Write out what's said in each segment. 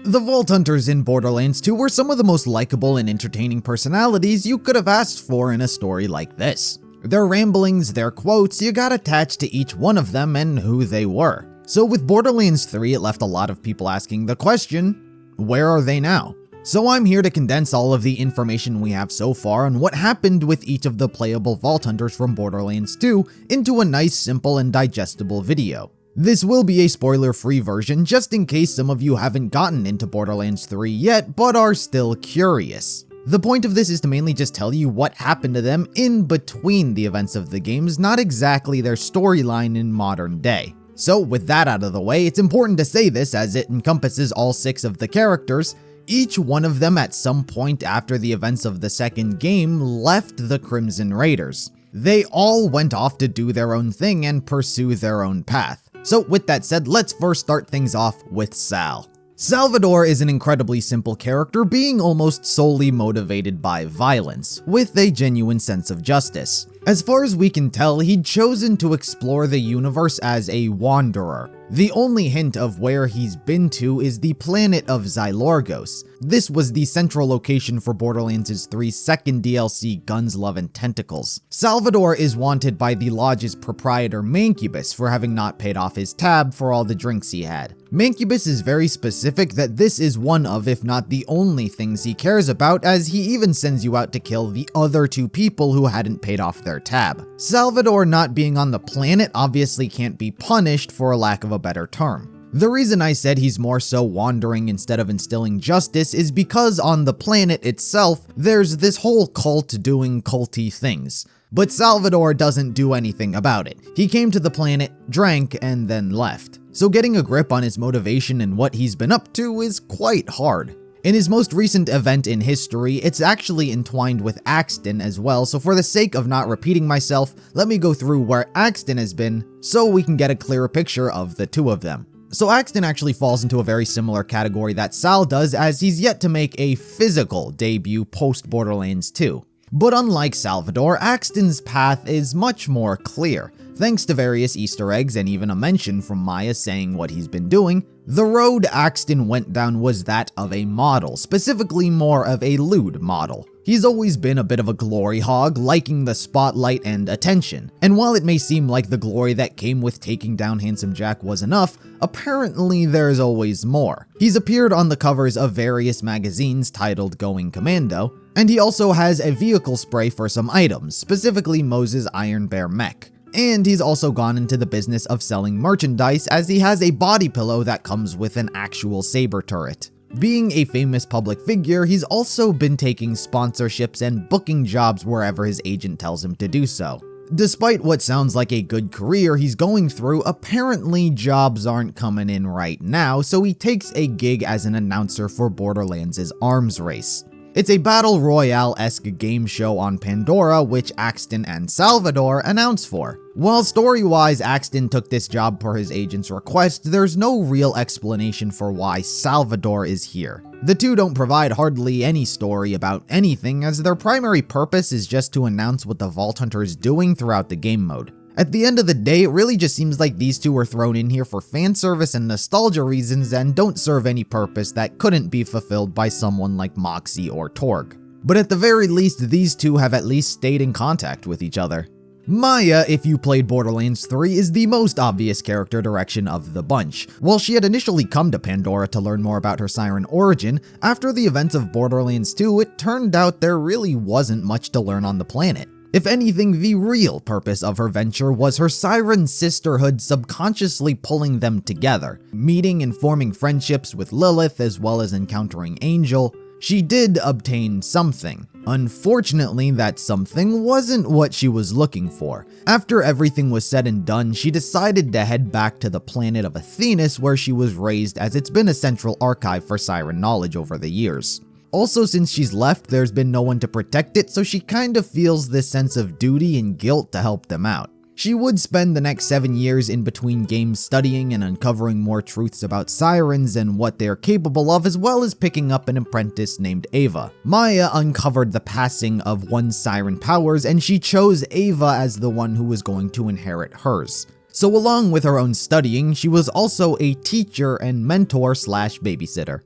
The Vault Hunters in Borderlands 2 were some of the most likable and entertaining personalities you could have asked for in a story like this. Their ramblings, their quotes, you got attached to each one of them and who they were. So with Borderlands 3, it left a lot of people asking the question, where are they now? So I'm here to condense all of the information we have so far on what happened with each of the playable Vault Hunters from Borderlands 2 into a nice, simple, and digestible video. This will be a spoiler-free version just in case some of you haven't gotten into Borderlands 3 yet but are still curious. The point of this is to mainly just tell you what happened to them in between the events of the games, not exactly their storyline in modern day. So with that out of the way, it's important to say this as it encompasses all 6 of the characters. Each one of them at some point after the events of the second game left the Crimson Raiders. They all went off to do their own thing and pursue their own path. So with that said, let's first start things off with Sal. Salvador is an incredibly simple character, being almost solely motivated by violence, with a genuine sense of justice. As far as we can tell, he'd chosen to explore the universe as a wanderer. The only hint of where he's been to is the planet of Zylorgos. This was the central location for Borderlands 3's second DLC, Guns, Love, and Tentacles. Salvador is wanted by the lodge's proprietor Mancubus for having not paid off his tab for all the drinks he had. Mancubus is very specific that this is one of, if not the only things he cares about, as he even sends you out to kill the other 2 people who hadn't paid off their tab. Salvador not being on the planet obviously can't be punished, for a lack of a better term. The reason I said he's more so wandering instead of instilling justice is because on the planet itself, there's this whole cult doing culty things. But Salvador doesn't do anything about it. He came to the planet, drank, and then left. So getting a grip on his motivation and what he's been up to is quite hard. In his most recent event in history, it's actually entwined with Axton as well, so for the sake of not repeating myself, let me go through where Axton has been so we can get a clearer picture of the 2 of them. So Axton actually falls into a very similar category that Sal does, as he's yet to make a physical debut post Borderlands 2. But unlike Salvador, Axton's path is much more clear. Thanks to various Easter eggs and even a mention from Maya saying what he's been doing, the road Axton went down was that of a model, specifically more of a lewd model. He's always been a bit of a glory hog, liking the spotlight and attention. And while it may seem like the glory that came with taking down Handsome Jack was enough, apparently there's always more. He's appeared on the covers of various magazines titled Going Commando, and he also has a vehicle spray for some items, specifically Moses' Iron Bear mech. And he's also gone into the business of selling merchandise, as he has a body pillow that comes with an actual saber turret. Being a famous public figure, he's also been taking sponsorships and booking jobs wherever his agent tells him to do so. Despite what sounds like a good career he's going through, apparently jobs aren't coming in right now, so he takes a gig as an announcer for Borderlands' Arms Race. It's a battle royale-esque game show on Pandora, which Axton and Salvador announce for. While story-wise Axton took this job per his agent's request, there's no real explanation for why Salvador is here. The 2 don't provide hardly any story about anything, as their primary purpose is just to announce what the Vault Hunter is doing throughout the game mode. At the end of the day, it really just seems like these 2 were thrown in here for fan service and nostalgia reasons and don't serve any purpose that couldn't be fulfilled by someone like Moxie or Torg. But at the very least, these 2 have at least stayed in contact with each other. Maya, if you played Borderlands 3, is the most obvious character direction of the bunch. While she had initially come to Pandora to learn more about her Siren origin, after the events of Borderlands 2, it turned out there really wasn't much to learn on the planet. If anything, the real purpose of her venture was her Siren sisterhood subconsciously pulling them together, meeting and forming friendships with Lilith as well as encountering Angel. She did obtain something. Unfortunately, that something wasn't what she was looking for. After everything was said and done, she decided to head back to the planet of Athenas, where she was raised, as it's been a central archive for Siren knowledge over the years. Also, since she's left, there's been no one to protect it, so she kind of feels this sense of duty and guilt to help them out. She would spend the next 7 years in between games studying and uncovering more truths about Sirens and what they're capable of, as well as picking up an apprentice named Ava. Maya uncovered the passing of one's Siren powers, and she chose Ava as the one who was going to inherit hers. So along with her own studying, she was also a teacher and mentor/babysitter.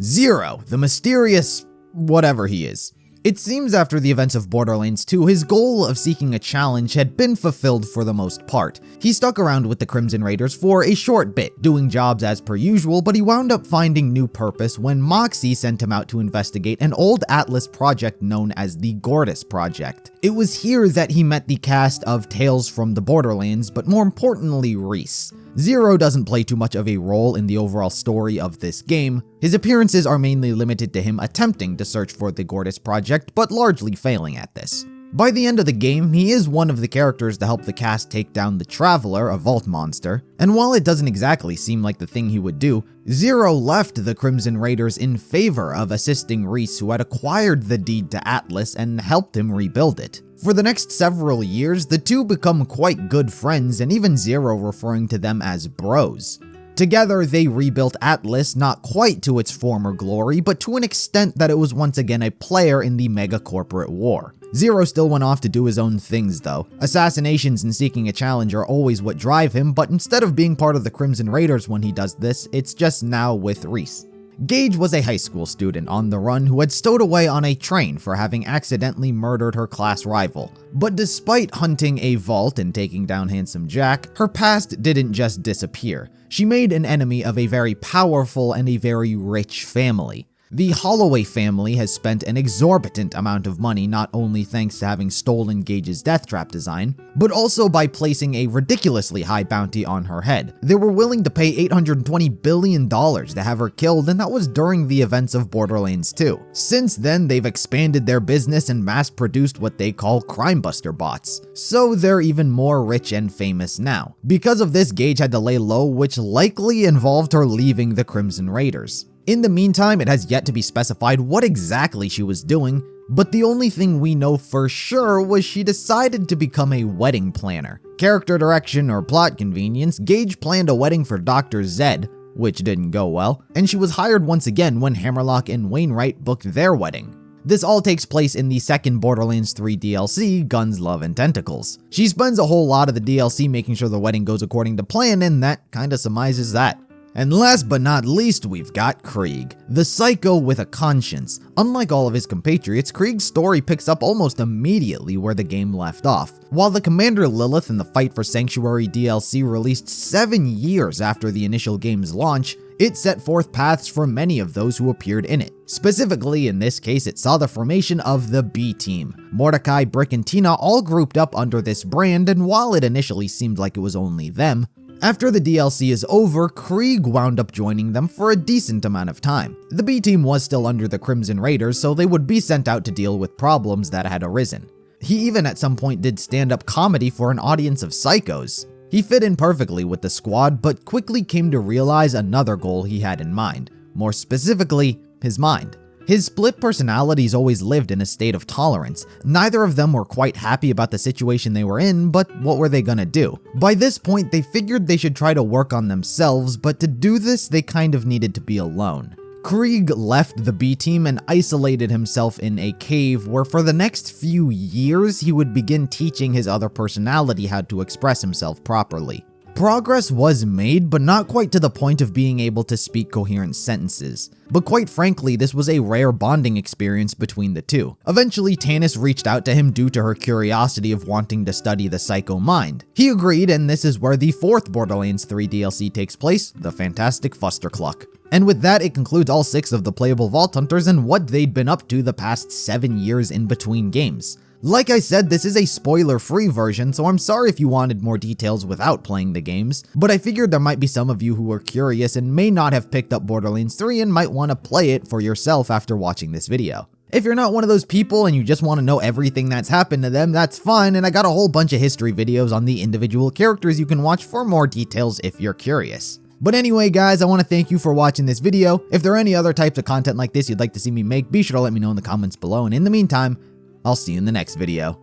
Zero, the mysterious whatever he is. It seems after the events of Borderlands 2, his goal of seeking a challenge had been fulfilled for the most part. He stuck around with the Crimson Raiders for a short bit, doing jobs as per usual, but he wound up finding new purpose when Moxxi sent him out to investigate an old Atlas project known as the Gortys Project. It was here that he met the cast of Tales from the Borderlands, but more importantly, Rhys. Zero doesn't play too much of a role in the overall story of this game. His appearances are mainly limited to him attempting to search for the Gortys Project, but largely failing at this. By the end of the game, he is one of the characters to help the cast take down the Traveler, a vault monster, and while it doesn't exactly seem like the thing he would do, Zero left the Crimson Raiders in favor of assisting Rhys, who had acquired the deed to Atlas and helped him rebuild it. For the next several years, the two become quite good friends, and even Zero referring to them as bros. Together, they rebuilt Atlas not quite to its former glory, but to an extent that it was once again a player in the mega-corporate war. Zero still went off to do his own things though. Assassinations and seeking a challenge are always what drive him, but instead of being part of the Crimson Raiders when he does this, it's just now with Rhys. Gage was a high school student on the run who had stowed away on a train for having accidentally murdered her class rival. But despite hunting a vault and taking down Handsome Jack, her past didn't just disappear. She made an enemy of a very powerful and a very rich family. The Holloway family has spent an exorbitant amount of money not only thanks to having stolen Gage's death trap design, but also by placing a ridiculously high bounty on her head. They were willing to pay $820 billion to have her killed, and that was during the events of Borderlands 2. Since then, they've expanded their business and mass-produced what they call Crimebuster bots, so they're even more rich and famous now. Because of this, Gage had to lay low, which likely involved her leaving the Crimson Raiders. In the meantime, it has yet to be specified what exactly she was doing, but the only thing we know for sure was she decided to become a wedding planner. Character direction or plot convenience, Gage planned a wedding for Dr. Zed, which didn't go well, and she was hired once again when Hammerlock and Wainwright booked their wedding. This all takes place in the second Borderlands 3 DLC, Guns, Love, and Tentacles. She spends a whole lot of the DLC making sure the wedding goes according to plan, and that kinda surmises that. And last but not least, we've got Krieg, the psycho with a conscience. Unlike all of his compatriots, Krieg's story picks up almost immediately where the game left off. While the Commander Lilith and the Fight for Sanctuary DLC released 7 years after the initial game's launch, it set forth paths for many of those who appeared in it. Specifically, in this case, it saw the formation of the B-Team. Mordecai, Brick, and Tina all grouped up under this brand, and while it initially seemed like it was only them, after the DLC is over, Krieg wound up joining them for a decent amount of time. The B-Team was still under the Crimson Raiders, so they would be sent out to deal with problems that had arisen. He even at some point did stand-up comedy for an audience of psychos. He fit in perfectly with the squad, but quickly came to realize another goal he had in mind. More specifically, his mind. His split personalities always lived in a state of tolerance. Neither of them were quite happy about the situation they were in, but what were they gonna do? By this point, they figured they should try to work on themselves, but to do this, they kind of needed to be alone. Krieg left the B-Team and isolated himself in a cave where for the next few years, he would begin teaching his other personality how to express himself properly. Progress was made, but not quite to the point of being able to speak coherent sentences. But quite frankly, this was a rare bonding experience between the two. Eventually, Tannis reached out to him due to her curiosity of wanting to study the psycho mind. He agreed, and this is where the fourth Borderlands 3 DLC takes place, the Fantastic Fustercluck. And with that, it concludes all 6 of the playable Vault Hunters and what they'd been up to the past 7 years in between games. Like I said, this is a spoiler-free version, so I'm sorry if you wanted more details without playing the games, but I figured there might be some of you who were curious and may not have picked up Borderlands 3 and might want to play it for yourself after watching this video. If you're not one of those people and you just want to know everything that's happened to them, that's fine, and I got a whole bunch of history videos on the individual characters you can watch for more details if you're curious. But anyway guys, I want to thank you for watching this video. If there are any other types of content like this you'd like to see me make, be sure to let me know in the comments below, and in the meantime, I'll see you in the next video.